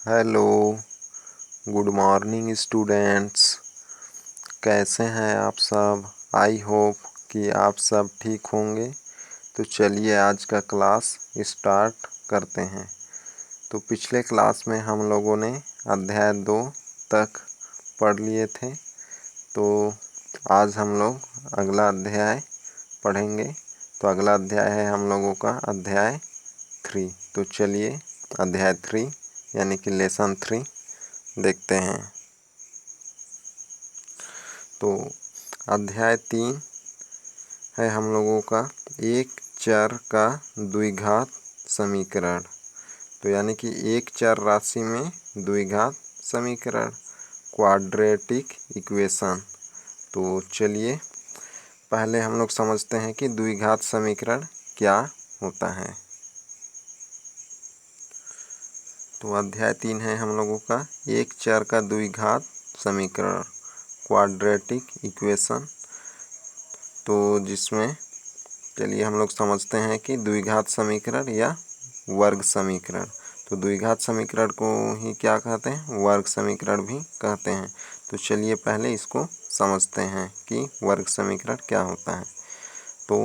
Hello, good morning students. कैसे हैं आप सब? आई होप कि आप सब ठीक होंगे। तो चलिए आज का क्लास स्टार्ट करते हैं। तो पिछले क्लास में हम लोगों ने अध्याय 2 तक पढ़ लिए थे। तो आज हम लोग अगला अध्याय पढ़ेंगे। तो अगला अध्याय है हम लोगों का अध्याय 3। तो चलिए अध्याय 3 यानी कि लेसन 3 देखते हैं। तो अध्याय 3 है हम लोगों का एक चर का द्विघात समीकरण। तो यानी कि एक चर राशि में द्विघात समीकरण, क्वाड्रेटिक इक्वेशन। तो चलिए पहले हम लोग समझते हैं कि द्विघात समीकरण क्या होता है। तो अध्याय 3 है हम लोगों का एक चर का द्विघात समीकरण, क्वाड्रेटिक इक्वेशन। तो जिसमें चलिए हम लोग समझते हैं कि द्विघात समीकरण या वर्ग समीकरण। तो द्विघात समीकरण को ही क्या कहते हैं? वर्ग समीकरण भी कहते हैं। तो चलिए पहले इसको समझते हैं कि वर्ग समीकरण क्या होता है। तो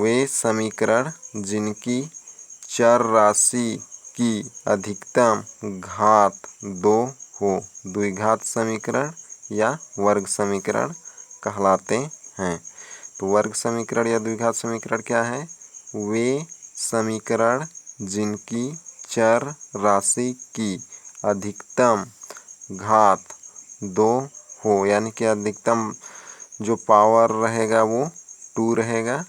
वे समीकरण जिनकी चर राशि की अधिकतम घात 2 हो द्विघात समीकरण या वर्ग समीकरण कहलाते हैं। तो वर्ग समीकरण या द्विघात समीकरण क्या है? वे समीकरण जिनकी चर राशि की अधिकतम घात 2 हो, यानी कि अधिकतम जो पावर रहेगा वो 2 रहेगा।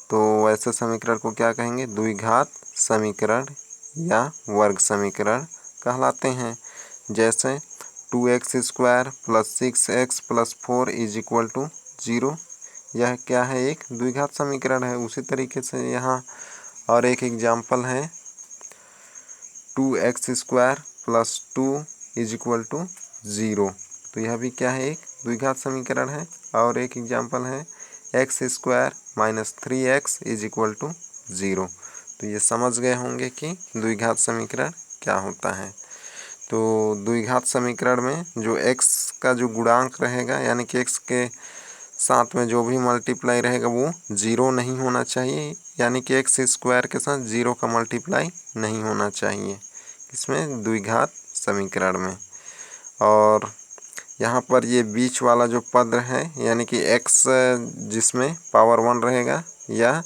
तो ऐसे समीकरण को क्या कहेंगे? द्विघात समीकरण या वर्ग समीकरण कहलाते हैं। जैसे 2x² + 6x + 4 = 0। यह क्या है? एक द्विघात समीकरण है। उसी तरीके से यहाँ और एक एग्जाम्पल है 2x² + 2 = 0। तो यह भी क्या है? एक द्विघात समीकरण है। और एक एग्जाम्पल है x² - 3x = 0। तो ये समझ गए होंगे कि द्विघात समीकरण क्या होता है। तो द्विघात समीकरण में जो x का जो गुणांक रहेगा, यानी कि x के साथ में जो भी मल्टीप्लाई रहेगा वो 0 नहीं होना चाहिए, यानी कि x² के साथ 0 का मल्टीप्लाई नहीं होना चाहिए इसमें द्विघात समीकरण में। और यहाँ पर ये बीच वाला जो पद है, यानी कि x जिसमें पावर 1 रहेगा या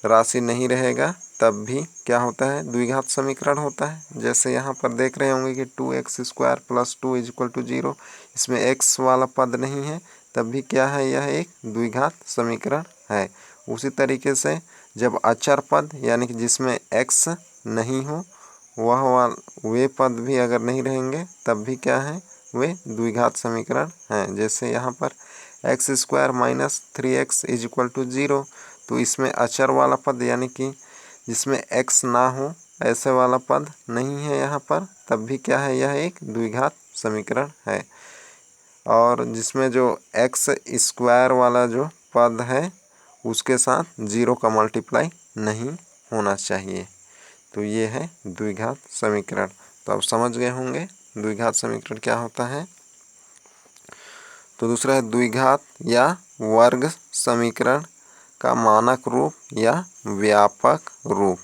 राशि नहीं रहेगा, तब भी क्या होता है? द्विघात समीकरण होता है। जैसे यहाँ पर देख रहे होंगे कि 2x² + 2 = 0, इसमें x वाला पद नहीं है, तब भी क्या है? यह एक द्विघात समीकरण है। उसी तरीके से जब अचर पद, यानी कि जिसमें x नहीं हो, वे पद भी अगर नहीं रहेंगे तब भी क्या है? वे द्विघात समीकरण हैं। जैसे यहाँ पर x² - 3x = 0। तो इसमें अचर वाला पद, यानी कि जिसमें x ना हो, ऐसे वाला पद नहीं है यहाँ पर, तब भी क्या है? यह एक द्विघात समीकरण है। और जिसमें जो x² वाला जो पद है उसके साथ 0 का मल्टीप्लाई नहीं होना चाहिए। तो ये है द्विघात समीकरण। तो आप समझ गए होंगे द्विघात समीकरण क्या होता है। तो दूसरा है द्विघात या वर्ग समीकरण का मानक रूप या व्यापक रूप।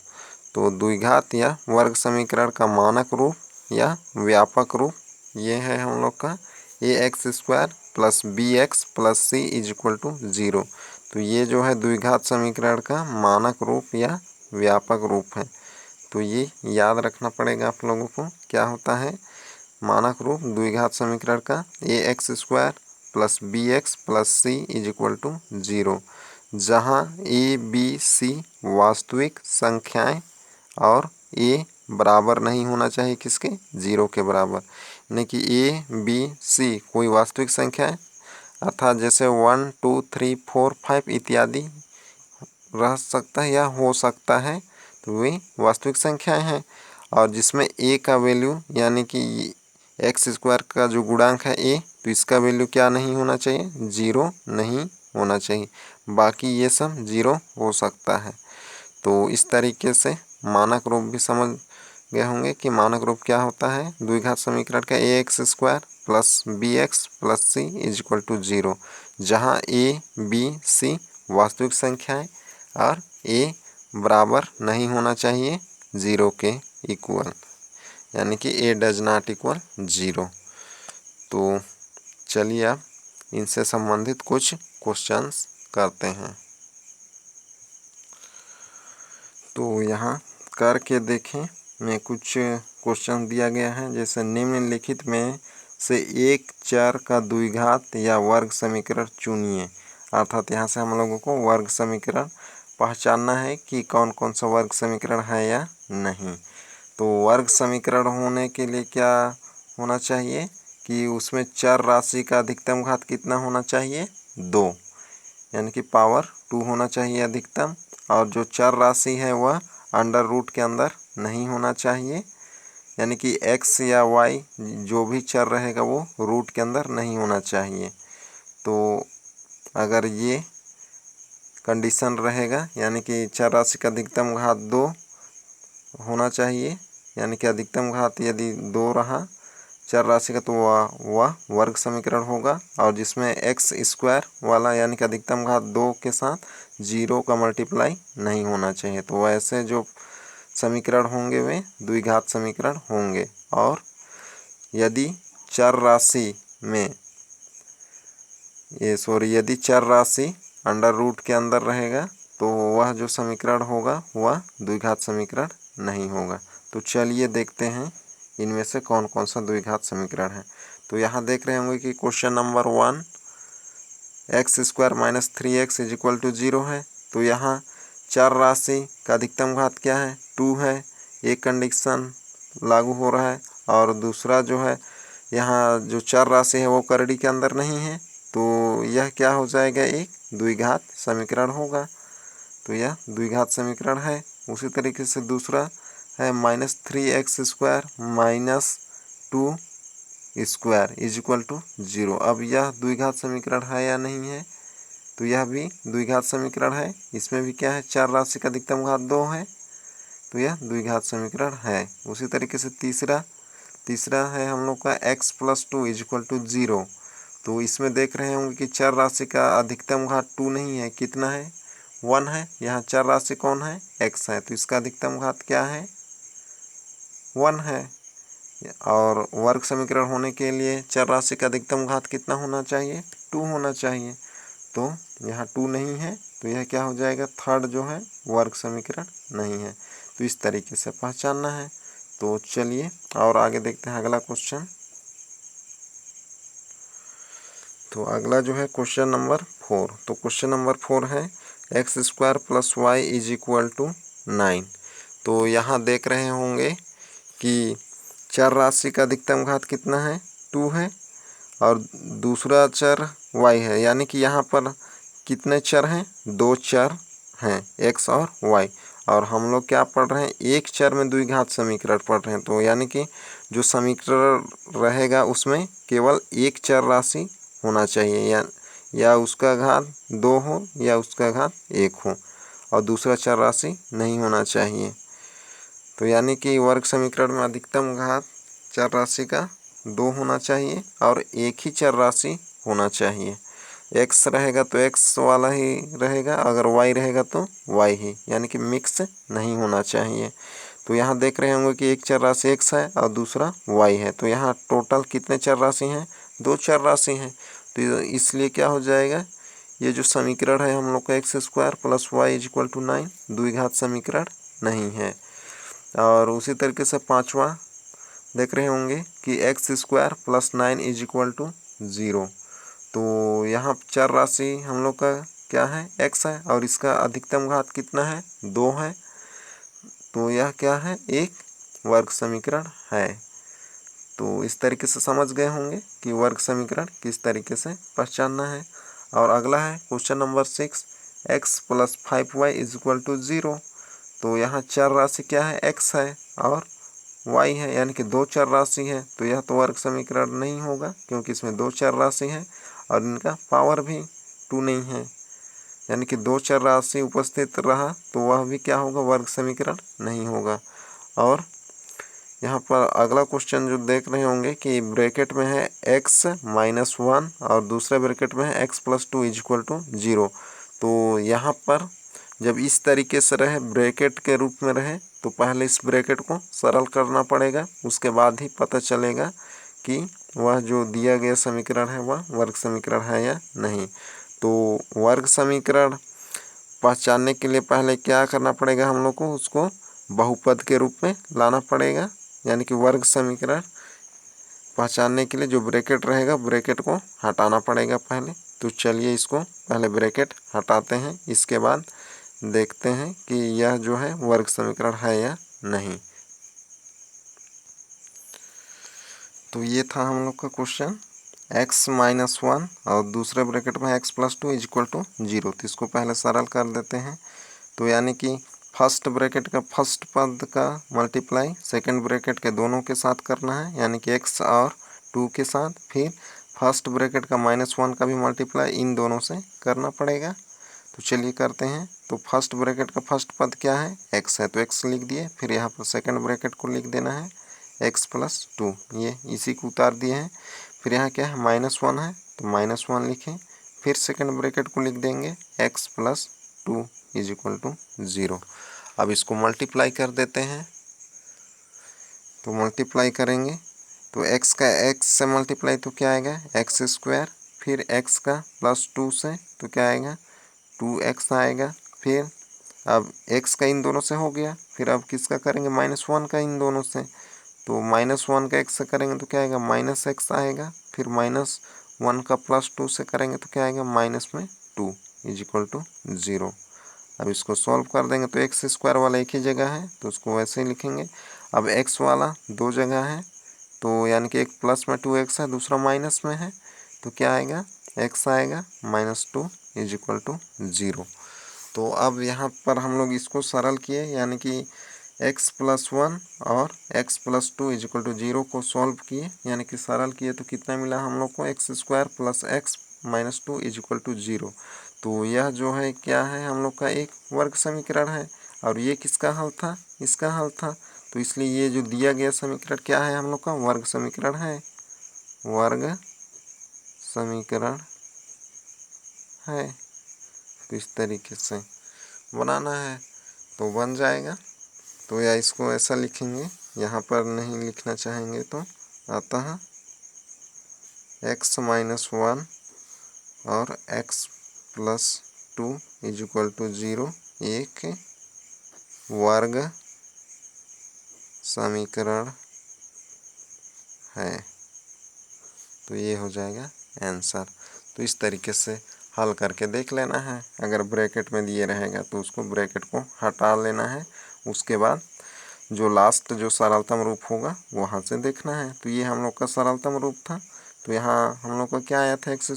तो द्विघात या वर्ग समीकरण का मानक रूप या व्यापक रूप ये है हम लोग का ax² + bx + c = 0। तो ये जो है द्विघात समीकरण का मानक रूप या व्यापक रूप है। तो ये याद रखना पड़ेगा आप लोगों को। क्या होता है मानक रूप द्विघात समीकरण का? ax² + bx + c = 0, जहाँ a, b, c वास्तविक संख्याएं और a बराबर नहीं होना चाहिए किसके? 0 के बराबर। यानी कि a, b, c कोई वास्तविक संख्या है, अर्थात जैसे 1, 2, 3, 4, 5 इत्यादि रह सकता है या हो सकता है, तो वे वास्तविक संख्याएं हैं। और जिसमें a का वैल्यू, यानी कि x² का जो गुणांक है a, तो इसका वैल्यू क्या नहीं होना चाहिए? 0 नहीं होना चाहिए। बाकी ये सब 0 हो सकता है। तो इस तरीके से मानक रूप भी समझ गए होंगे कि मानक रूप क्या होता है द्विघात समीकरण का, ax² plus bx plus c is equal to 0, जहाँ a, b, c वास्तविक संख्याएं और a बराबर नहीं होना चाहिए 0 के इक्वल, यानी कि a डज नॉट इक्वल 0। तो चलिए अब इनसे संबंधित कुछ क्वेश्चंस करते हैं। तो यहाँ करके देखें में कुछ क्वेश्चन दिया गया है, जैसे निम्नलिखित में से एक चर का द्विघात या वर्ग समीकरण चुनिए। अर्थात यहाँ से हम लोगों को वर्ग समीकरण पहचानना है कि कौन कौन सा वर्ग समीकरण है या नहीं। तो वर्ग समीकरण होने के लिए क्या होना चाहिए कि उसमें चर राशि का अधिकतम घात कितना होना चाहिए, 2, यानी कि पावर 2 होना चाहिए अधिकतम, और जो चर राशि है वह अंडर रूट के अंदर नहीं होना चाहिए, यानी कि x या y जो भी चर रहेगा वो रूट के अंदर नहीं होना चाहिए। तो अगर ये कंडीशन रहेगा, यानी कि चर राशि का अधिकतम घात 2 होना चाहिए, यानी कि अधिकतम घात यदि 2 रहा चर राशि का तो वह वर्ग समीकरण होगा, और जिसमें x² वाला यानी कि अधिकतम घात 2 के साथ 0 का मल्टीप्लाई नहीं होना चाहिए। तो वैसे जो समीकरण होंगे वे द्विघात समीकरण होंगे। और यदि चर राशि में यदि चर राशि अंडर रूट के अंदर रहेगा तो वह जो समीकरण होगा वह द्विघात समीकरण नहीं होगा। तो चलिए देखते हैं इनमें से कौन कौन सा द्विघात समीकरण है। तो यहाँ देख रहे होंगे कि question number 1 x² minus 3x is equal to 0 है। तो यहाँ चर राशि का अधिकतम घात क्या है, 2 है, एक कंडीशन लागू हो रहा है, और दूसरा जो है यहाँ जो चर राशि है वो करड़ी के अंदर नहीं है, तो यह क्या हो जाएगा, एक द्विघात समीकरण होगा। तो यह द्विघात समीकरण है। उसी तरीके से दूसरा है -3x² minus 2 is equal to 0। अब यह द्विघात समीकरण है या नहीं है, तो यह भी द्विघात समीकरण है। इसमें भी क्या है, चर राशि का अधिकतम घात 2 है, तो यह द्विघात समीकरण है। उसी तरीके से तीसरा है हम लोग का x plus 2 is equal to 0। तो इसमें देख रहे होंगे कि चर राशि का अधिकतम घात 2 नहीं है, कितना है, 1 है। यहाँ चर राशि कौन है, x है, तो इसका अधिकतम घात क्या है, 1 है। और वर्ग समीकरण होने के लिए चर राशि का अधिकतम घात कितना होना चाहिए, 2 होना चाहिए। तो यहाँ 2 नहीं है, तो यह क्या हो जाएगा, थर्ड जो है वर्ग समीकरण नहीं है। तो इस तरीके से पहचानना है। तो चलिए और आगे देखते हैं अगला क्वेश्चन। तो अगला जो है क्वेश्चन नंबर 4। तो क्वेश्चन नंबर 4 है x² plus y is equal to 9। तो यहाँ देख रहे होंगे कि चर राशि का अधिकतम घात कितना है, 2 है, और दूसरा चर y है, यानी कि यहाँ पर कितने चर हैं, 2 चर हैं, x और y। और हम लोग क्या पढ़ रहे हैं, एक चर में द्विघात समीकरण पढ़ रहे हैं। तो यानी कि जो समीकरण रहेगा उसमें केवल एक चर राशि होना चाहिए, या उसका घात 2 हो या उसका घात 1 हो, और दूसरा चर राशि नहीं होना चाहिए। तो यानी कि वर्ग समीकरण में अधिकतम घात चर राशि का 2 होना चाहिए और एक ही चर राशि होना चाहिए। x रहेगा तो x वाला ही रहेगा, अगर y रहेगा तो y ही, यानी कि मिक्स नहीं होना चाहिए। तो यहाँ देख रहे होंगे कि एक चर राशि x है और दूसरा y है। तो यहाँ टोटल कितने चर राशि हैं, 2 चर राशि हैं। तो इसलिए क्या हो जाएगा, ये जो समीकरण है हम लोग का x² plus y is equal to 9 द्विघात समीकरण नहीं है। और उसी तरीके से पाँचवा देख रहे होंगे कि x² plus 9 is equal to 0। तो यहाँ चर राशि हम लोग का क्या है, x है, और इसका अधिकतम घात कितना है, 2 है। तो यह क्या है, एक वर्ग समीकरण है। तो इस तरीके से समझ गए होंगे कि वर्ग समीकरण किस तरीके से पहचानना है। और अगला है question number 6 x plus 5y is equal to 0। तो यहाँ चर राशि क्या है, x है और y है, यानी कि 2 चर राशि है। तो यह तो वर्ग समीकरण नहीं होगा, क्योंकि इसमें 2 चर राशि है और इनका पावर भी 2 नहीं है, यानी कि 2 चर राशि उपस्थित रहा तो वह भी क्या होगा, वर्ग समीकरण नहीं होगा। और यहाँ पर अगला क्वेश्चन जो देख रहे होंगे कि ब्रैकेट में है x-1 और दूसरे ब्रैकेट में है x+2 = 0। तो यहाँ पर जब इस तरीके से रहे, ब्रैकेट के रूप में रहे, तो पहले इस ब्रैकेट को सरल करना पड़ेगा, उसके बाद ही पता चलेगा कि वह जो दिया गया समीकरण है वह वर्ग समीकरण है या नहीं। तो वर्ग समीकरण पहचानने के लिए पहले क्या करना पड़ेगा हम लोग को, उसको बहुपद के रूप में लाना पड़ेगा, यानी कि वर्ग समीकरण पहचानने के लिए जो ब्रैकेट रहेगा ब्रैकेट को हटाना पड़ेगा पहले। तो चलिए इसको पहले ब्रैकेट हटाते हैं, इसके बाद देखते हैं कि यह जो है वर्ग समीकरण है या नहीं। तो ये था हम लोग का क्वेश्चन x-1 और दूसरे ब्रैकेट में x+2 = 0। तो इसको पहले सरल कर देते हैं। तो यानी कि फर्स्ट ब्रैकेट का फर्स्ट पद का मल्टीप्लाई सेकंड ब्रैकेट के दोनों के साथ करना है, यानी कि x और 2 के साथ। फिर फर्स्ट ब्रैकेट का -1 का भी मल्टीप्लाई इन दोनों से करना पड़ेगा। तो चलिए करते हैं। तो फर्स्ट ब्रैकेट का फर्स्ट पद क्या है, x है, तो x लिख दिए। फिर यहाँ पर सेकंड ब्रैकेट को लिख देना है x+2, ये इसी को उतार दिए हैं। फिर यहाँ क्या है, -1 है, तो -1 लिखें। फिर सेकंड ब्रैकेट को लिख देंगे x+2 = 0। अब इसको मल्टीप्लाई कर देते हैं। तो मल्टीप्लाई करेंगे तो x का x से मल्टीप्लाई तो क्या आएगा, x²। फिर x का +2 से तो क्या आएगा, 2x आएगा। फिर अब x का इन दोनों से हो गया, फिर अब किसका करेंगे, -1 का इन दोनों से। तो -1 का x से करेंगे तो क्या आएगा, -x आएगा। फिर -1 का +2 से करेंगे तो क्या आएगा, -2 = 0। अब इसको सॉल्व कर देंगे तो x² वाला एक ही जगह है, तो उसको वैसे ही लिखेंगे। अब x वाला दो जगह है, तो यानी कि एक प्लस में 2x है, दूसरा माइनस में है, तो क्या आएगा, x आएगा, -2 = 0। तो अब यहाँ पर हम लोग इसको सरल किए, यानी कि x+1 और x+2 = 0 को सॉल्व किए, यानी कि सरल किए। तो कितना मिला हम लोग को, x² + x -2 = 0। तो यह जो है क्या है, हम लोग का एक वर्ग समीकरण है। और ये किसका हल था, इसका हल था। तो इसलिए ये जो दिया गया समीकरण क्या है, हम लोग का वर्ग समीकरण है, वर्ग समीकरण है। तो इस तरीके से बनाना है तो बन जाएगा। तो या इसको ऐसा लिखेंगे, यहाँ पर नहीं लिखना चाहेंगे तो अतः x-1 और x+2 = 0 एक वर्ग समीकरण है। तो ये हो जाएगा आंसर। तो इस तरीके से हल करके देख लेना है। अगर ब्रैकेट में दिए रहेगा तो उसको ब्रैकेट को हटा लेना है, उसके बाद जो लास्ट जो सरलतम रूप होगा वहाँ से देखना है। तो ये हम लोग का सरलतम रूप था। तो यहाँ हम लोग का क्या आया था, x²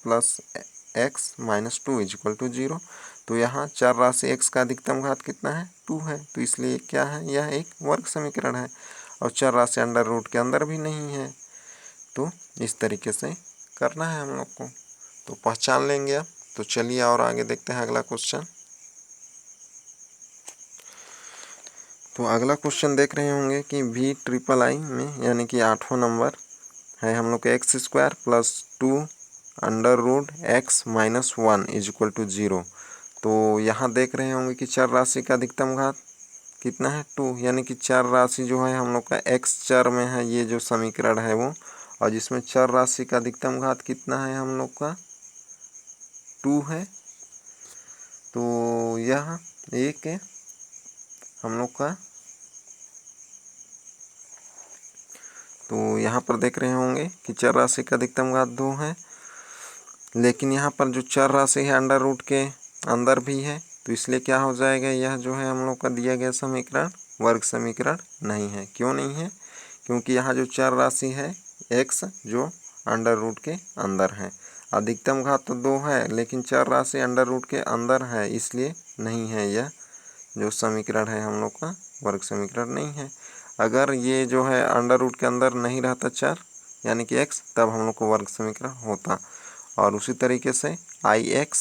+ x -2 = 0। तो यहाँ चर राशि x का अधिकतम घात कितना है, 2 है। तो इसलिए क्या है, यह एक वर्ग समीकरण है। और चर राशि अंडर रूट के अंदर भी नहीं है। तो इस तरीके से करना है हम लोग को, तो पहचान लेंगे अब। तो चलिए और आगे देखते हैं अगला क्वेश्चन। तो अगला क्वेश्चन देख रहे होंगे कि VIII में, यानी कि 8वां नंबर है हम लोग का, x² + 2 √x - 1 = 0। तो यहाँ देख रहे होंगे कि चर राशि का अधिकतम घात कितना है, 2। यानी कि चर राशि जो है हम लोग का x चर में है, ये जो समीकरण है वो, और जिसमें चर राशि का अधिकतम घात कितना है हम लोग का, 2 है। तो यह एक हम लोग का, तो यहाँ पर देख रहे होंगे कि चर राशि का अधिकतम घात 2 है, लेकिन यहाँ पर जो चर राशि है अंडर रूट के अंदर भी है। तो इसलिए क्या हो जाएगा, यह जो है हम लोग का दिया गया समीकरण वर्ग समीकरण नहीं है। क्यों नहीं है, क्योंकि यहाँ जो चर राशि है x जो अंडर रूट के अंदर है, अधिकतम घात तो 2 है, लेकिन चर राशि अंडर रूट के अंदर है, इसलिए नहीं है। यह जो समीकरण है हम लोग का वर्ग समीकरण नहीं है। अगर ये जो है अंडर रूट के अंदर नहीं रहता चर, यानी कि x, तब हम लोग को वर्ग समीकरण होता। और उसी तरीके से IX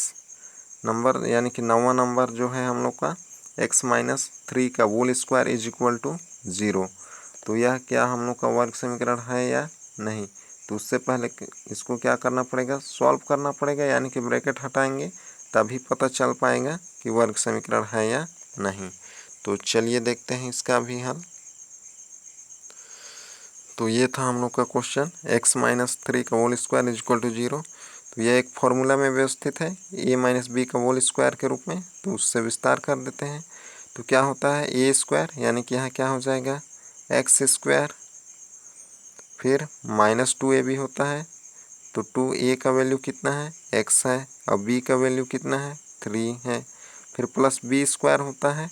नंबर, यानी कि 9वां नंबर जो है हम लोग का, x - 3 का होल स्क्वायर = 0। तो यह क्या हम लोग का वर्ग समीकरण है या नहीं। तो उससे पहले इसको क्या करना पड़ेगा, सॉल्व करना पड़ेगा, यानी कि ब्रैकेट हटाएंगे तभी पता चल पाएगा कि वर्ग समीकरण है या नहीं। तो चलिए देखते हैं इसका भी हल। तो ये था हम लोग का क्वेश्चन, x माइनस 3 का whole square is equal to 0। तो यह एक फॉर्मूला में व्यवस्थित है a माइनस बी का होल स्क्वायर के रूप में। तो उससे विस्तार कर देते हैं। तो क्या होता है a स्क्वायर, यानी कि यहाँ क्या हो जाएगा x स्क्वायर, फिर माइनस 2ab होता है। तो 2a का वैल्यू कितना है, x है, और b का वैल्यू कितना है 3 है। फिर प्लस b स्क्वायर होता है,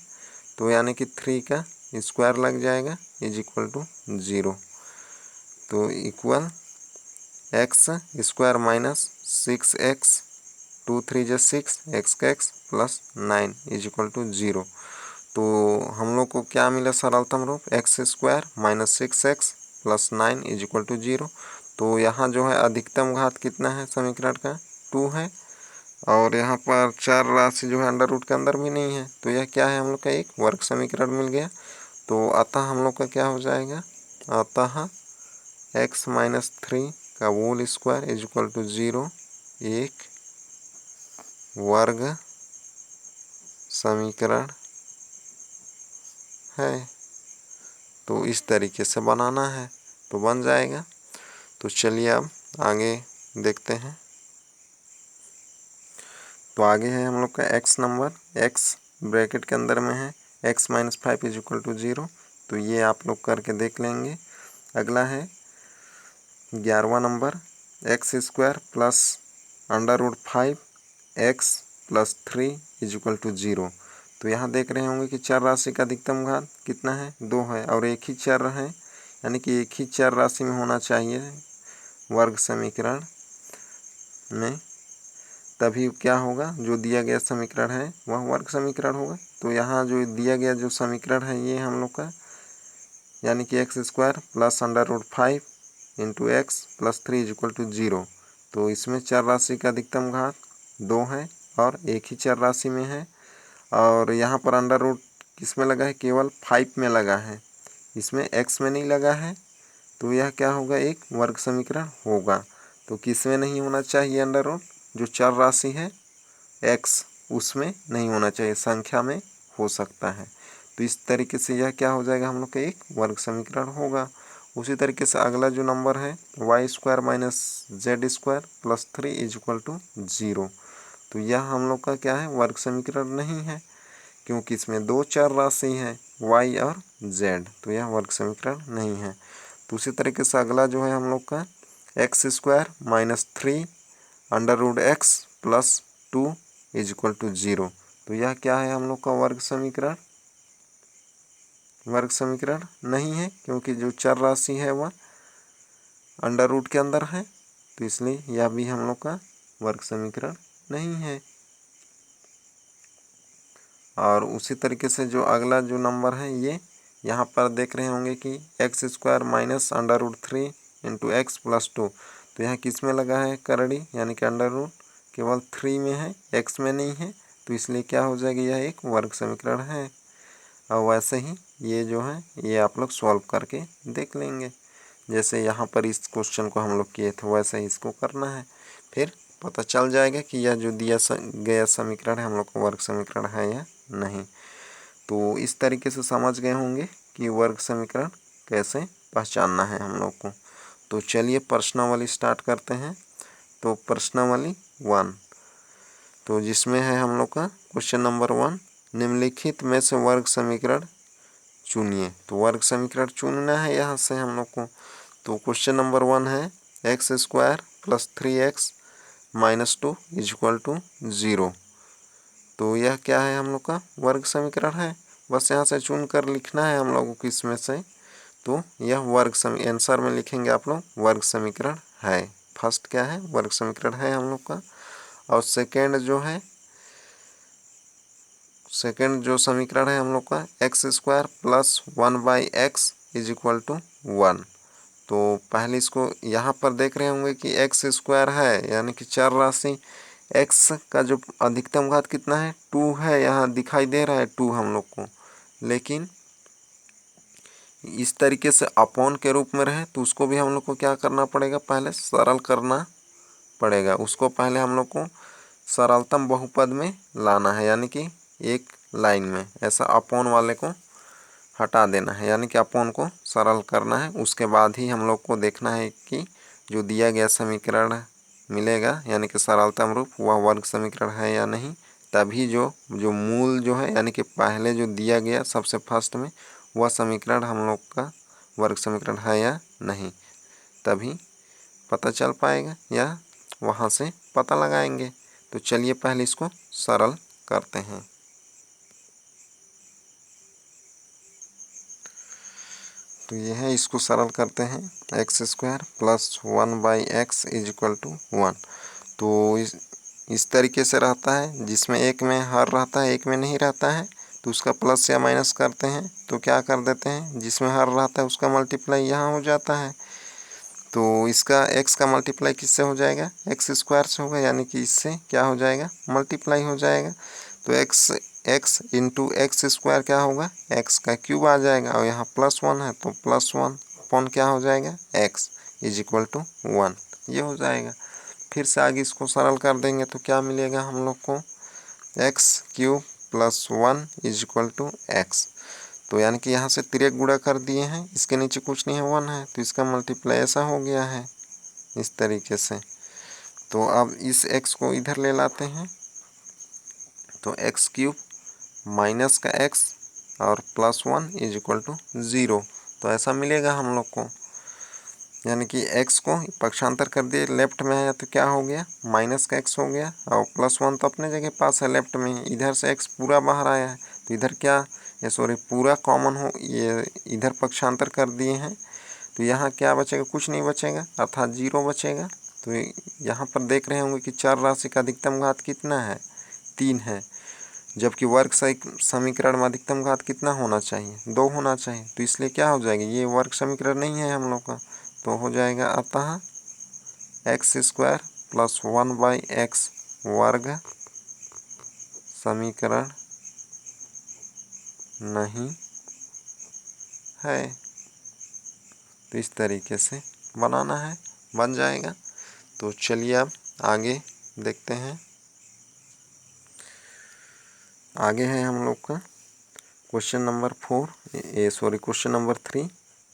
तो यानी कि 3 का स्क्वायर लग जाएगा इज इक्वल टू 0। तो equal x square minus 6x, 2 3 जा 6, एक्स का x plus 9 is equal to 0। तो हम लोग को क्या मिला सरलतम रूप, x square minus 6x plus 9 is equal to 0। तो यहाँ जो है अधिकतम घात कितना है समीकरण का 2 है, और यहाँ पर चार राशि जो है अंडर रूट के अंदर भी नहीं है। तो यह क्या है हम लोग का एक वर्ग समीकरण मिल गया। तो अतः हम लोग का क्या हो जाएगा, अतः x माइनस 3 का whole square is equal to 0 एक वर्ग समीकरण है। तो इस तरीके से बनाना है तो बन जाएगा। तो चलिए अब आगे देखते हैं। तो आगे है हम लोग का x नंबर, x ब्रैकेट के अंदर में है x minus 5 is equal to 0। तो ये आप लोग करके देख लेंगे। अगला है 11वां नंबर, x square plus under root 5 x plus 3 is equal to 0। तो यहाँ देख रहे होंगे कि चर राशि का अधिकतम घात कितना है 2 है, और एक ही चर है, यानी कि एक ही चर राशि में होना चाहिए वर्ग समीकरण में, तभी क्या होगा जो दिया गया समीकरण है वह वर्ग समीकरण होगा। तो यहाँ जो दिया गया जो समीकरण है ये हम लोग का, यानी कि x square plus under root 5 into x plus 3 is equal to 0। तो इसमें चर राशि का अधिकतम घात 2 है और एक ही चर राशि में है, और यहाँ पर अंडर रूट किस में लगा है, केवल 5 में लगा है, इसमें x में नहीं लगा है। तो यह क्या होगा एक वर्ग समीकरण होगा। तो किस में नहीं होना चाहिए अंडर रूट, जो चर राशि है x उसमें नहीं होना चाहिए, संख्या में हो सकता है। तो इस तरीके से यह क्या हो जाएगा हम लोग का एक वर्ग समीकरण होगा। उसी तरीके से अगला जो नंबर है y square minus z square plus 3 is equal to 0। तो यह हम लोग का क्या है वर्ग समीकरण नहीं है, क्योंकि इसमें दो चर राशि हैं y और z। तो यह वर्ग समीकरण नहीं है। तो उसी तरीके से अगला जो है हम लोग का x square minus 3 under root x plus 2 is equal to 0। तो यह क्या है हम लोग का वर्ग समीकरण, वर्ग समीकरण नहीं है, क्योंकि जो चर राशि है वह अंडर रूट के अंदर है। तो इसलिए यह भी हम लोग का वर्ग समीकरण नहीं है। और उसी तरीके से जो अगला जो नंबर है ये यहाँ पर देख रहे होंगे कि x square minus under root 3 into x plus 2। तो यहाँ किस में लगा है करड़ी, यानी कि अंडर रूट केवल 3 में है, एक्स में नहीं है। तो इसलिए क्या हो जाएगा यह एक वर्ग समीकरण है। और वैसे ही ये जो है ये आप लोग सॉल्व करके देख लेंगे, जैसे यहाँ पर इस क्वेश्चन को हम लोग किए थे वैसे ही इसको करना है, फिर पता चल जाएगा कि यह जो दिया गया समीकरण है हम लोग का वर्ग समीकरण है या नहीं। तो इस तरीके से समझ गए होंगे कि वर्ग समीकरण कैसे पहचानना है हम लोग को। तो चलिए प्रश्नावली स्टार्ट करते हैं। तो प्रश्नावली 1, तो जिसमें है हम लोग का क्वेश्चन नंबर 1, निम्नलिखित में से वर्ग समीकरण चुनिए। तो वर्ग समीकरण चुनना है यहाँ से हम लोग को। तो क्वेश्चन नंबर 1 है x square plus 3x minus 2 is equal to 0। तो यह क्या है हम लोग का वर्ग समीकरण है, बस यहाँ से चुन कर लिखना है हम लोगों को इसमें से। तो यह वर्ग आंसर में लिखेंगे आप लोग वर्ग समीकरण है। फर्स्ट क्या है वर्ग समीकरण है हम लोग का। और सेकेंड जो समीकरण है हम लोग का x square plus 1/x is equal to 1। तो पहले इसको यहाँ पर देख रहे होंगे कि एक्स स्क्वायर है, यानी कि चर राशि x का जो अधिकतम घात कितना है 2 है, यहाँ दिखाई दे रहा है 2 हम लोग को। लेकिन इस तरीके से अपॉन के रूप में रहे तो उसको भी हम लोग को क्या करना पड़ेगा, पहले सरल करना पड़ेगा। उसको पहले हम लोग को सरलतम बहुपद में लाना है, यानी कि एक लाइन में ऐसा अपॉन वाले को हटा देना है, यानी कि अपॉन को सरल करना है। उसके बाद ही हम लोग को देखना है कि जो दिया गया समीकरण मिलेगा यानी कि सरलतम रूप वह वर्ग समीकरण है या नहीं। तभी जो मूल जो है यानी कि पहले जो दिया गया सबसे फर्स्ट में वह समीकरण हम लोग का वर्ग समीकरण है या नहीं, तभी पता चल पाएगा या वहाँ से पता लगाएंगे। तो चलिए पहले इसको सरल करते हैं। तो यह है, इसको सरल करते हैं। X square plus 1/x is equal to 1। तो इस तरीके से रहता है, जिसमें एक में हर रहता है एक में नहीं रहता है तो उसका प्लस या माइनस करते हैं। तो क्या कर देते हैं, जिसमें हर रहता है उसका मल्टीप्लाई यहाँ हो जाता है। तो इसका x का मल्टीप्लाई किससे हो जाएगा, एक्स स्क्वायर से होगा, यानी कि इससे क्या हो जाएगा, मल्टीप्लाई हो जाएगा। तो x इंटू एक्स स्क्वायर क्या होगा, x का क्यूब आ जाएगा और यहाँ +1 है तो +1 अपॉन क्या हो जाएगा, x इज इक्वल टू 1, ये हो जाएगा। फिर से आगे इसको सरल कर देंगे तो क्या मिलेगा हम लोग को, x³ + 1 is equal to x। तो यानी कि यहाँ से तिर्यक गुणा कर दिए हैं, इसके नीचे कुछ नहीं है 1 है तो इसका मल्टीप्लाई ऐसा हो गया है इस तरीके से। तो अब इस x को इधर ले लाते हैं तो x³ माइनस का x और +1 इज इक्वल टू 0। तो ऐसा मिलेगा हम लोग को, यानी कि x को पक्षांतर कर दिए, लेफ्ट में है तो क्या हो गया, माइनस का x हो गया और +1 तो अपने जगह पास है लेफ्ट में, इधर से x पूरा बाहर आया है तो इधर क्या, ये सॉरी पूरा कॉमन हो, ये इधर पक्षांतर कर दिए हैं तो यहाँ क्या बचेगा, कुछ नहीं बचेगा अर्थात 0 बचेगा। तो यहाँ पर देख रहे होंगे कि चर राशि का अधिकतम घात कितना है, 3 है, जबकि वर्ग समीकरण में अधिकतम घात कितना होना चाहिए, 2 होना चाहिए। तो इसलिए क्या हो जाएगा, ये वर्ग समीकरण नहीं है हम लोग का, तो हो जाएगा अतः x² + 1/x वर्ग समीकरण नहीं है। तो इस तरीके से बनाना है, बन जाएगा। तो चलिए अब आगे देखते हैं। आगे है हम लोग का question number 3,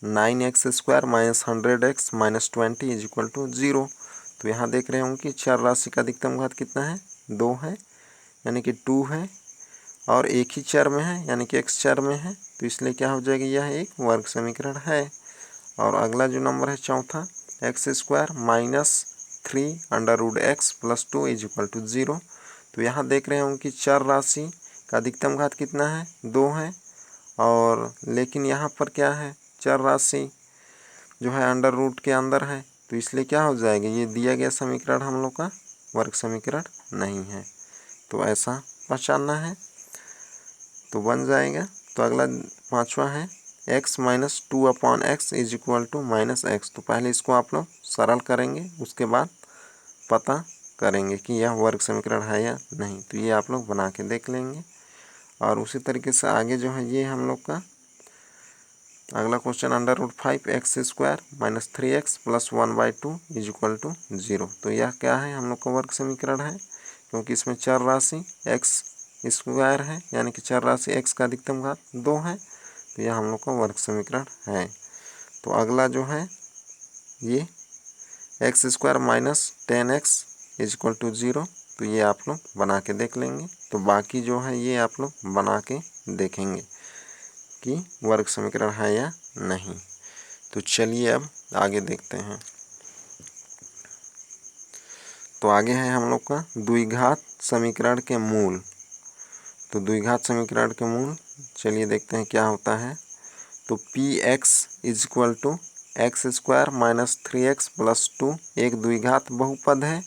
9x² - 100x - 20 is equal to 0। तो यहाँ देख रहे होंगे कि चर राशि का अधिकतम घात कितना है, 2 है, यानी कि 2 है और एक ही चर में है यानी कि x चर में है, तो इसलिए क्या हो जाएगा, यह एक वर्ग समीकरण है। और अगला जो नंबर है चौथा, x² - 3√x + 2 is equal to 0। तो यहाँ देख रहे होंगे कि चर राशि का अधिकतम घात कितना है, 2 है, और लेकिन यहाँ पर क्या है, चर राशि जो है अंडर रूट के अंदर है, तो इसलिए क्या हो जाएगा, ये दिया गया समीकरण हम लोग का वर्ग समीकरण नहीं है। तो ऐसा पहचानना है तो बन जाएगा। तो अगला पांचवा है x - 2/x is equal to -x। तो पहले इसको आप लोग सरल करेंगे, उसके बाद पता करेंगे कि यह वर्ग समीकरण है या नहीं। तो ये आप लोग बना के देख लेंगे। और उसी तरीके से आगे जो है ये हम लोग का अगला question, √5x² - 3x + 1/2 is equal to 0। तो यह क्या है, हम लोग का वर्ग समीकरण है, क्योंकि इसमें चर राशि x² है, यानी कि चर राशि x का अधिकतम घात 2 है, तो यह हम लोग का वर्ग समीकरण है। तो अगला जो है ये x² - 10x is equal to 0। तो ये आप लोग बना के देख लेंगे। तो बाकी जो है ये आप लोग बना के देखेंगे कि वर्ग समीकरण है या नहीं। तो चलिए अब आगे देखते हैं। तो आगे है हम लोग का द्विघात समीकरण के मूल। तो द्विघात समीकरण के मूल चलिए देखते हैं क्या होता है। तो px is equal to x² - 3x + 2 एक द्विघात बहुपद है।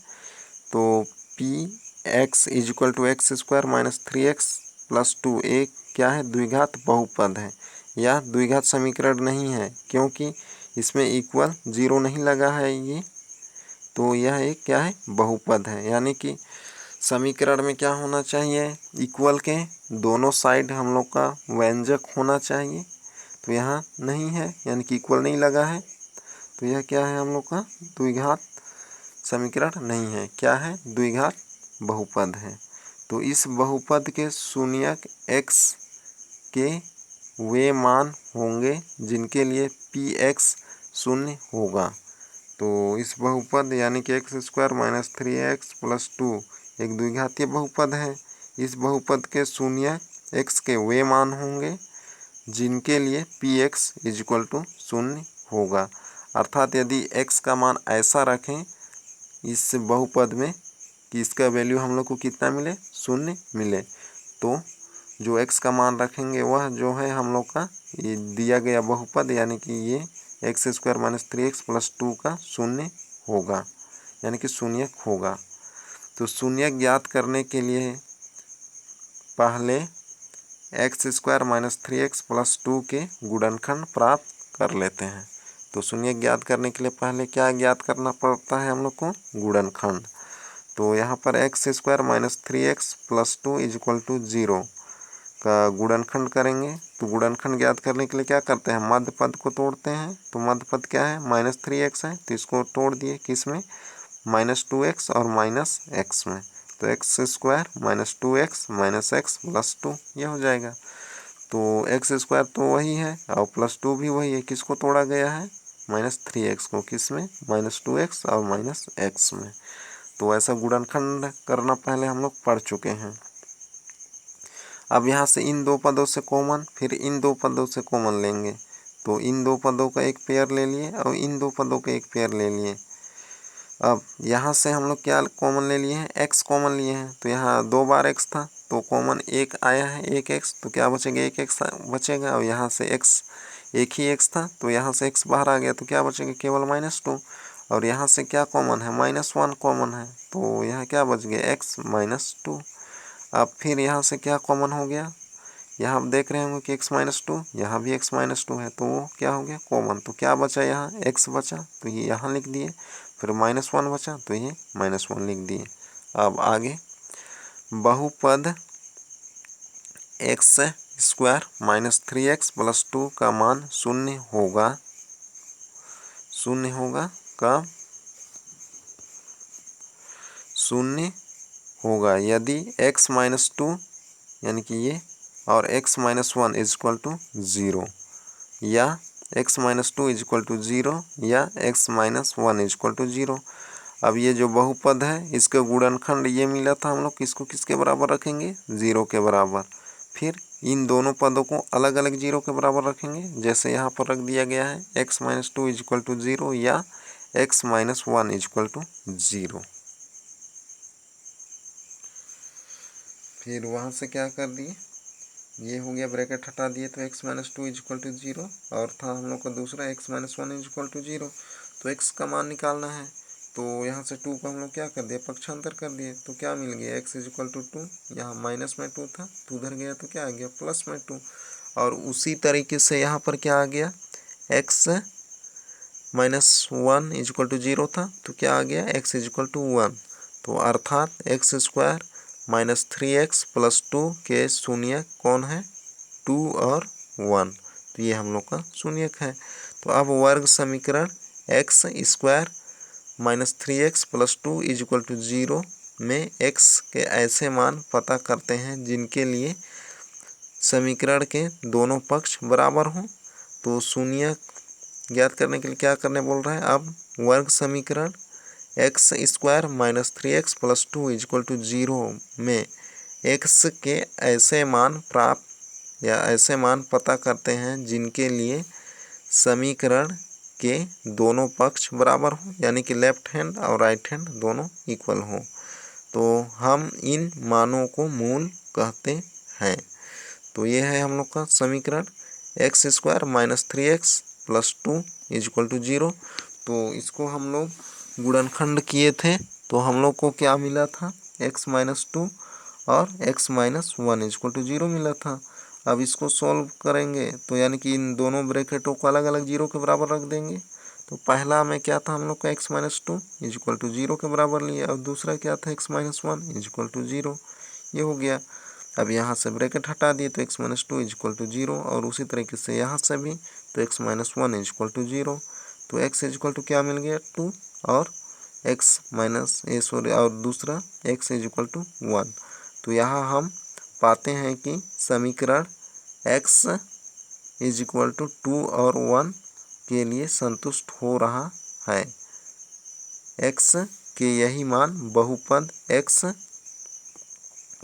तो px is equal to x² - 3x + 2 एक क्या है, द्विघात बहुपद है। यह द्विघात समीकरण नहीं है क्योंकि इसमें इक्वल 0 नहीं लगा है ये, तो यह एक क्या है, बहुपद है। यानी कि समीकरण में क्या होना चाहिए, इक्वल के दोनों साइड हम लोग का व्यंजक होना चाहिए। तो यहाँ नहीं है, यानी कि इक्वल नहीं लगा है, तो यह क्या है हम लोग का द्विघात समीकरण नहीं है। क्या है? द्विघात बहुपद है। तो इस बहुपद के शून्यक x के वे मान होंगे जिनके लिए px शून्य होगा। तो इस बहुपद यानी कि x² - 3x + 2 एक द्विघातीय बहुपद है। इस बहुपद के शून्यक x के वे मान होंगे जिनके लिए px = शून्य होगा। अर्थात यदि x का मान ऐसा रखें इस बहुपद में कि इसका वैल्यू हम लोग को कितना मिले? शून्य मिले, तो जो x का मान रखेंगे वह जो है हम लोग का ये दिया गया बहुपद यानी कि ये x² - 3x + 2 का शून्य होगा, यानी कि शून्यक होगा। तो शून्यक ज्ञात करने के लिए पहले x² - 3x + 2 के गुणनखंड प्राप्त कर लेते हैं। तो शून्यक ज्ञात करने के लिए पहले क्या ज्ञात करना पड़ता है हम लोग को? गुणनखंड। तो यहाँ पर x² - 3x + 2 = 0 का गुणनखंड करेंगे। तो गुणनखंड ज्ञात करने के लिए क्या करते हैं? मध्य पद को तोड़ते हैं। तो मध्य पद क्या है? -3x है, तो इसको तोड़ दिए किस में? -2x और -x में। तो x² - 2x - x + 2 ये हो जाएगा। तो x² तो वही है और +2 भी वही है। किसको तोड़ा गया है? -3x को किस में? -2x और -x में। तो ऐसा गुणनखंड करना पहले हम लोग पढ़ चुके हैं। अब यहाँ से इन दो पदों से कॉमन, फिर इन दो पदों से कॉमन लेंगे। तो इन दो पदों का एक पेयर ले लिए और इन दो पदों का एक पेयर ले लिए। अब यहाँ से हम लोग क्या कॉमन ले लिए हैं? x कॉमन लिए हैं। तो यहाँ 2 बार x था तो कॉमन एक आया है, एक x, तो क्या बचेगा? एक x बचेगा। और यहाँ से x एक ही x था तो यहाँ से x बाहर आ गया तो क्या बचेगा? केवल -2। और यहाँ से क्या कॉमन है? -1 कॉमन है, तो यहाँ क्या बच गया? x - 2। अब फिर यहाँ से क्या कॉमन हो गया? यहाँ आप देख रहे होंगे कि x - 2, यहाँ भी x - 2 है, तो वो क्या हो गया? कॉमन। तो क्या बचा? यहाँ x बचा तो ये यहाँ लिख दिए, फिर -1 बचा तो ये -1 लिख दिए। अब आगे बहुपद x² - 3x + 2 का मान शून्य होगा। शून्य होगा कब? शून्य होगा यदि x - 2 यानी कि ये और x - 1 = 0 या x - 2 = 0 या x - 1 = 0। अब ये जो बहुपद है इसका गुणनखंड ये मिला था हम लोग, किसको किसके बराबर रखेंगे? 0 के बराबर। फिर इन दोनों पदों को अलग अलग 0 के बराबर रखेंगे, जैसे यहाँ पर रख दिया गया है x - 2 = 0 या x - 1 = 0। फिर वहाँ से क्या कर दिए? ये हो गया, ब्रैकेट हटा दिए तो x - 2 = 0 और था हम लोग का दूसरा x - 1 = 0। तो x का मान निकालना है, तो यहाँ से 2 को हम लोग क्या कर दिए? पक्षांतर कर दिए। तो क्या मिल गया? x = 2, यहाँ -2 था तो उधर गया तो क्या आ गया? +2। और उसी तरीके से यहाँ पर क्या आ गया? x - 1 = 0 था तो क्या आ गया? x = 1। तो अर्थात x² - 3x + 2 के शून्यक कौन है? 2 और 1। तो ये हम लोग का शून्यक है। तो अब वर्ग समीकरण x² - 3x + 2 = 0 में x के ऐसे मान पता करते हैं जिनके लिए समीकरण के दोनों पक्ष बराबर हों। तो शून्यक ज्ञात करने के लिए क्या करने बोल रहा है? अब वर्ग समीकरण x² - 3x + 2 = 0 में x के ऐसे मान प्राप्त या ऐसे मान पता करते हैं जिनके लिए समीकरण के दोनों पक्ष बराबर हों, यानी कि लेफ्ट हैंड और राइट हैंड दोनों इक्वल हों। तो हम इन मानों को मूल कहते हैं। तो ये है हम लोग का समीकरण x² - 3x + 2 = 0। तो इसको हम लोग गुणनखंड किए थे तो हम लोग को क्या मिला था? x - 2 और x - 1 = 0 मिला था। अब इसको सॉल्व करेंगे तो यानी कि इन दोनों ब्रैकेटों को अलग अलग 0 के बराबर रख देंगे। तो पहला में क्या था हम लोग का? x - 2 = 0 के बराबर लिया और दूसरा क्या था? x - 1 = 0। ये हो गया। अब यहाँ से ब्रैकेट हटा दिए तो x minus 2 is equal to 0, और उसी तरीके से यहाँ से भी तो x minus 1 is equal to 0। तो x इज इक्वल टू क्या मिल गया 2, और x माइनस और दूसरा x इज इक्वल टू 1। तो यहाँ हम पाते हैं कि समीकरण x इज इक्वल टू 2 और 1 के लिए संतुष्ट हो रहा है। x के यही मान बहुपद x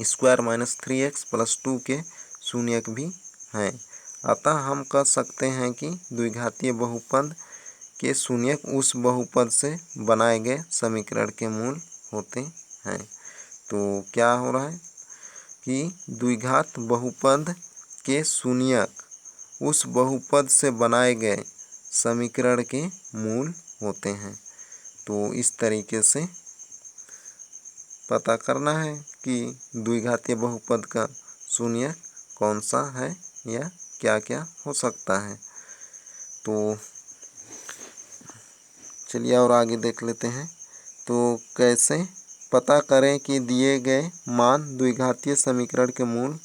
square minus 3x plus 2 के शून्यक भी हैं। अतः हम कह सकते हैं कि द्विघातीय बहुपद के शून्यक उस बहुपद से बनाए गए समीकरण के मूल होते हैं। तो क्या हो रहा है कि द्विघात बहुपद के शून्यक उस बहुपद से बनाए गए समीकरण के मूल होते हैं। तो इस तरीके से पता करना है कि द्विघातीय बहुपद का शून्यक कौन सा है या क्या क्या हो सकता है। तो चलिए और आगे देख लेते हैं। तो कैसे पता करें कि दिए गए मान द्विघातीय समीकरण के मूल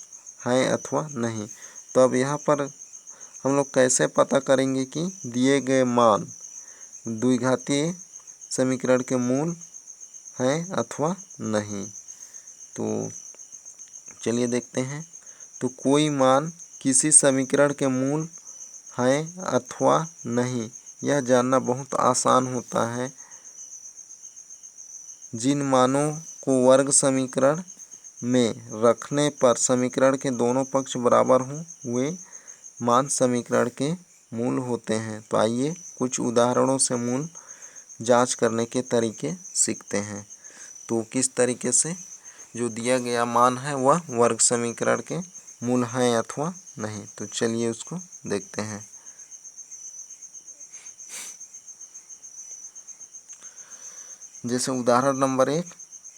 हैं अथवा नहीं। तो अब यहाँ पर हम लोग कैसे पता करेंगे कि दिए गए मान द्विघातीय समीकरण के मूल हैं अथवा नहीं। तो चलिए देखते हैं। तो कोई मान किसी समीकरण के मूल हैं अथवा नहीं, यह जानना बहुत आसान होता है। जिन मानों को वर्ग समीकरण में रखने पर समीकरण के दोनों पक्ष बराबर हों, वे मान समीकरण के मूल होते हैं। तो आइए कुछ उदाहरणों से मूल जांच करने के तरीके सीखते हैं। तो किस तरीके से जो दिया गया मान है वह वर्ग समीकरण के मूल हैं अथवा नहीं। तो चलिए उसको देखते हैं। जैसे उदाहरण नंबर 1,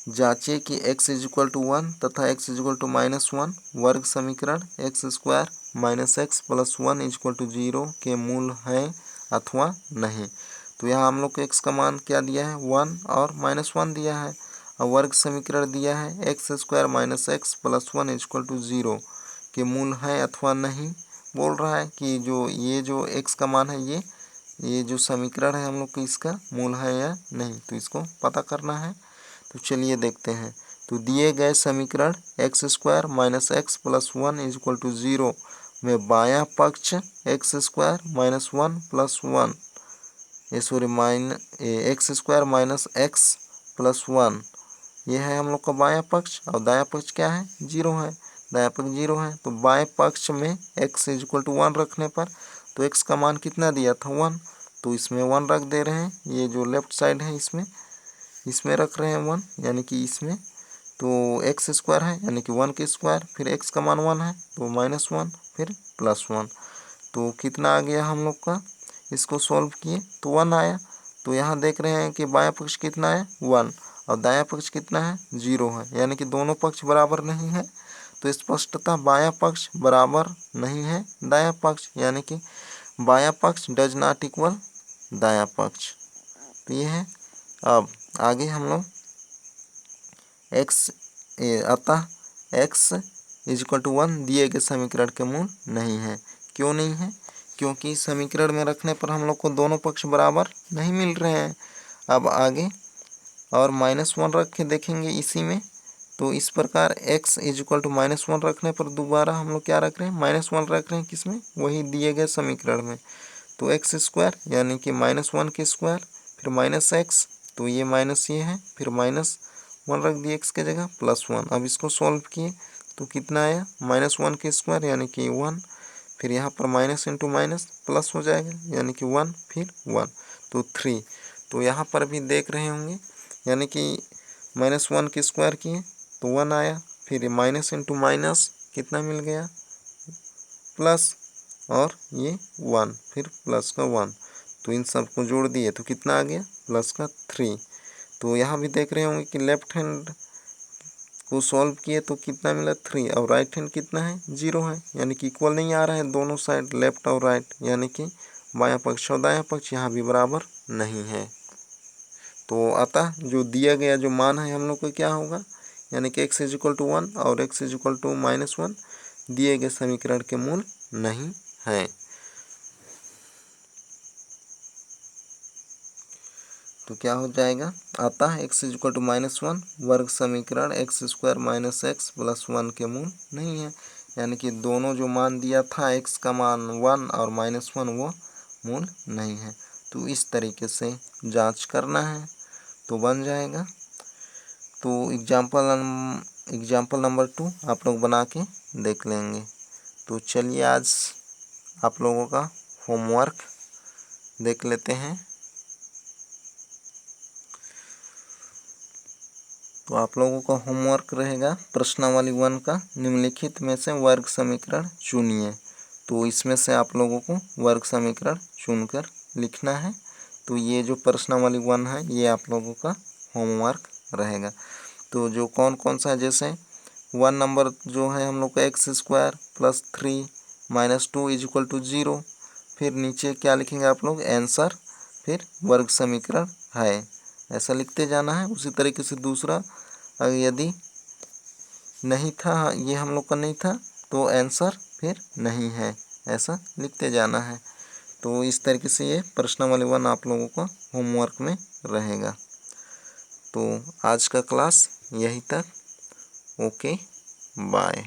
जांचे कि x इज इक्वल टू 1 तथा x इज इक्वल टू -1 वर्ग समीकरण x square minus x plus 1 is equal to 0 के मूल हैं अथवा नहीं। तो यहाँ हम लोग को x का मान क्या दिया है 1 और -1 दिया है, और वर्ग समीकरण दिया है x square minus x plus 1 is equal to 0 के मूल हैं अथवा नहीं। बोल रहा है कि जो x का मान है ये जो समीकरण है हम लोग को इसका मूल है या नहीं, तो इसको पता करना है। तो चलिए देखते हैं। तो दिए गए समीकरण x square minus x plus 1 is equal to 0 में बायां पक्ष x square minus 1 plus 1 x square minus x plus 1 ये है हम लोग का बायां पक्ष, और दायां पक्ष क्या है 0 है। दायां पक्ष 0 है तो बाएं पक्ष में x इज इक्वल टू 1 रखने पर तो x का मान कितना दिया था 1, तो इसमें 1 रख दे रहे हैं। ये जो लेफ्ट साइड है इसमें रख रहे हैं 1, यानी कि इसमें तो एक्स स्क्वायर है यानी कि 1 के स्क्वायर, फिर x का मान 1 है तो -1 फिर +1। तो कितना आ गया हम लोग का, इसको सॉल्व किए तो 1 आया। तो यहाँ देख रहे हैं कि बायां पक्ष कितना है 1 और दायां पक्ष कितना है 0 है, यानी कि दोनों पक्ष बराबर नहीं है। तो स्पष्टतः बायां पक्ष बराबर नहीं है दायां पक्ष, यानी कि बायां पक्ष डज नॉट इक्वल दायां पक्ष। तो ये है। अब आगे हम लोग अतः x इज इक्वल टू 1 दिए गए समीकरण के मूल नहीं है। क्यों नहीं है? क्योंकि समीकरण में रखने पर हम लोग को दोनों पक्ष बराबर नहीं मिल रहे हैं। अब आगे और -1 रख के देखेंगे इसी में। तो इस प्रकार x इज इक्वल टू -1 रखने पर दोबारा हम लोग क्या रख रहे हैं -1 रख रहे हैं, किसमें वही दिए गए समीकरण में। तो एक्स स्क्वायर यानी कि -1 के स्क्वायर फिर -x, तो ये माइनस ये है फिर -1 रख दिए x के जगह +1। अब इसको सॉल्व किए तो कितना आया -1 के स्क्वायर यानी कि 1, फिर यहाँ पर माइनस इंटू माइनस प्लस हो जाएगा यानी कि 1 फिर 1 तो 3। तो यहाँ पर भी देख रहे होंगे यानी कि -1 के स्क्वायर किए तो 1 आया, फिर माइनस इंटू माइनस कितना मिल गया प्लस, और ये 1 फिर प्लस का 1, तो इन सबको जोड़ दिए तो कितना आ गया प्लस का 3। तो यहाँ भी देख रहे होंगे कि लेफ्ट हैंड को सॉल्व किए तो कितना मिला 3, और राइट हैंड कितना है 0 है, यानी कि इक्वल नहीं आ रहा है दोनों साइड लेफ्ट और राइट, यानी कि बायां पक्ष और दायां पक्ष यहाँ भी बराबर नहीं है। तो अतः जो दिया गया जो मान है हम लोग को क्या होगा यानी कि x इज इक्वल टू 1 और x इज इक्वल टू -1 दिए गए समीकरण के मूल नहीं है। तो क्या हो जाएगा, आता है x इज इक्वल टू -1 वर्ग समीकरण x square minus x plus 1 के मूल नहीं है, यानी कि दोनों जो मान दिया था x का मान 1 और -1 वो मूल नहीं है। तो इस तरीके से जांच करना है तो बन जाएगा। तो एग्जाम्पल नंबर 2 आप लोग बना के देख लेंगे। तो चलिए आज आप लोगों का होमवर्क देख लेते हैं। तो आप लोगों का होमवर्क रहेगा प्रश्नावली 1 का निम्नलिखित में से वर्ग समीकरण चुनिए। तो इसमें से आप लोगों को वर्ग समीकरण चुनकर लिखना है। तो ये जो प्रश्नावली 1 है ये आप लोगों का होमवर्क रहेगा। तो जो कौन कौन सा है, जैसे 1 नंबर जो है हम लोग का x square plus 3 minus 2 is equal to 0। फिर नीचे क्या लिखेंगे आप लोग, आंसर, फिर वर्ग समीकरण है, ऐसा लिखते जाना है। उसी तरीके से दूसरा, यदि नहीं था, ये हम लोग का नहीं था तो आंसर फिर नहीं है, ऐसा लिखते जाना है। तो इस तरीके से ये प्रश्नावली 1 आप लोगों का होमवर्क में रहेगा। तो आज का क्लास यहीं तक। Okay, bye.